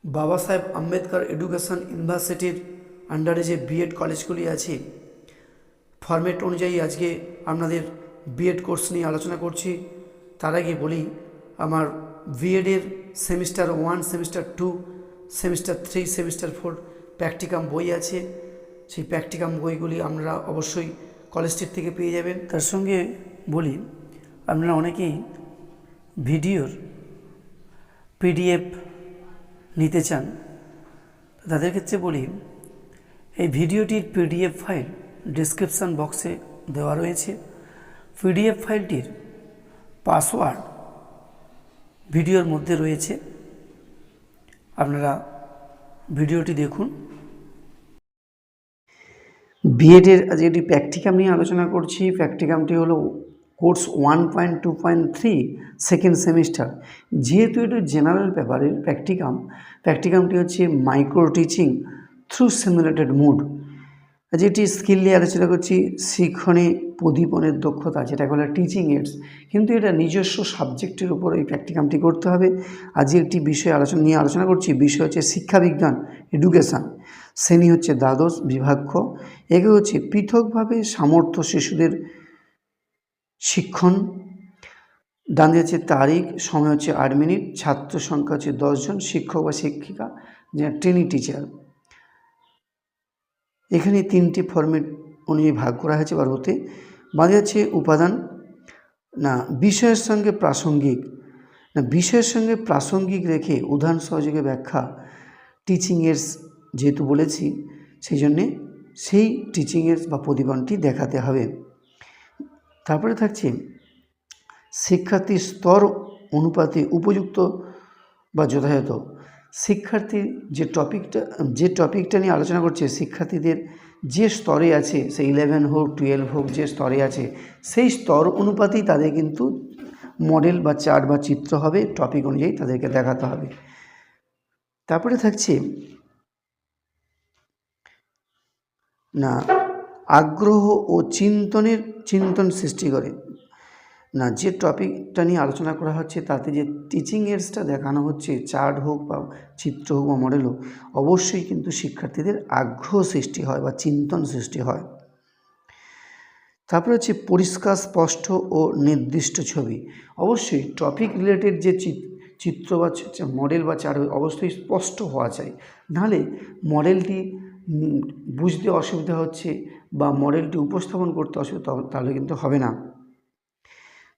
বাবা সাহেব আম্বেদকর এডুকেশন ইউনিভার্সিটির আন্ডারে যে বিএড কলেজগুলি আছে, ফরম্যাট অনুযায়ী আজকে আপনাদের বিএড কোর্স নিয়ে আলোচনা করছি। তার আগে বলি, আমার বিএডের semester 1, semester 2, semester 3, semester 4 practicum বই আছে। সেই প্র্যাকটিকাম বইগুলি আপনারা অবশ্যই কলেজটির থেকে পেয়ে যাবেন। তার সঙ্গে বলি, আপনারা অনেকেই ভিডিওর পিডিএফ নিতে চান, তাদের ক্ষেত্রে বলি, এই ভিডিওটির পিডিএফ ফাইল ডেসক্রিপশান বক্সে দেওয়া রয়েছে। পিডিএফ ফাইলটির পাসওয়ার্ড ভিডিওর মধ্যে রয়েছে, আপনারা ভিডিওটি দেখুন। বিএডের আজ একটি প্র্যাকটিকাম নিয়ে আলোচনা করছি। প্র্যাকটিকামটি হলো কোর্স 1.2.3 সেকেন্ড সেমিস্টার। যেহেতু এটি জেনারেল পেপারের প্র্যাকটিকামটি হচ্ছে micro teaching through simulated mode. আজ এটি স্কিল নিয়ে আলোচনা করছি, শিক্ষণে প্রদীপনের দক্ষতা, যেটা বলে টিচিং এইডস। কিন্তু এটা নিজস্ব সাবজেক্টের উপর এই প্র্যাকটিকামটি করতে হবে। আজকে একটি বিষয় আলোচনা করছি, বিষয় হচ্ছে শিক্ষাবিজ্ঞান, এডুকেশান। শ্রেণী হচ্ছে দ্বাদশ, বিভাগ খ। একে হচ্ছে পৃথকভাবে সামর্থ্য শিশুদের শিক্ষণ। ডান দিকে হচ্ছে তারিখ, সময় হচ্ছে 8 মিনিট, ছাত্র সংখ্যা হচ্ছে 10 জন, শিক্ষক বা শিক্ষিকা ট্রেনিং টিচার। এখানে 3টি ফরম্যাট অনুযায়ী ভাগ করা হয়েছে বারোতে। বাঁধা যাচ্ছে উপাদান না বিষয়ের সঙ্গে প্রাসঙ্গিক, না বিষয়ের সঙ্গে প্রাসঙ্গিক রেখে উদাহরণ সহযোগে ব্যাখ্যা। টিচিং এইডস যেহেতু বলেছি, সেই জন্যে সেই টিচিং এইডস বা প্রতিপাদনটি দেখাতে হবে। তারপরে থাকছে শিক্ষার্থীর স্তর অনুপাতে উপযুক্ত বা যথাযথ। শিক্ষার্থীর যে টপিকটা নিয়ে আলোচনা করছে, শিক্ষার্থীদের যে স্তরে আছে, সে 11 হোক 12 হোক, যে স্তরে আছে সেই স্তর অনুপাতেই তাদের কিন্তু মডেল বা চার্ট বা চিত্র হবে, টপিক অনুযায়ী তাদেরকে দেখাতে হবে। তারপরে থাকছে না আগ্রহ ও চিন্তন সৃষ্টি করে। না যে টপিকটা নিয়ে আলোচনা করা হচ্ছে তাতে যে টিচিং এইডসটা দেখানো হচ্ছে, চার্ট হোক বা চিত্র হোক বা মডেল হোক, অবশ্যই কিন্তু শিক্ষার্থীদের আগ্রহ সৃষ্টি হয় বা চিন্তন সৃষ্টি হয়। তারপরে হচ্ছে পরিষ্কার, স্পষ্ট ও নির্দিষ্ট ছবি। অবশ্যই টপিক রিলেটেড যে চিত্র বা মডেল বা চার্ট অবশ্যই স্পষ্ট হওয়া চাই, নাহলে মডেলটি বুঝতে অসুবিধা হচ্ছে বা মডেলটি উপস্থাপন করতে অসুবিধা, তাহলে কিন্তু হবে না।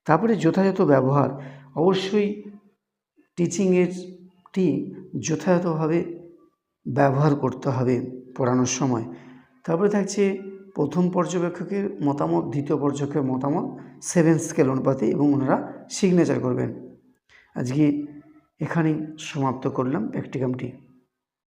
তারপরে যথাযথ ব্যবহার, অবশ্যই টিচিং এইডসটি যথাযথভাবে ব্যবহার করতে হবে পড়ানোর সময়। তারপরে থাকছে প্রথম পর্যবেক্ষকের মতামত, দ্বিতীয় পর্যবেক্ষকের মতামত 7 স্কেল অনুপাতে, এবং ওনারা সিগনেচার করবেন। আজকে এখানেই সমাপ্ত করলাম প্র্যাকটিকামটি।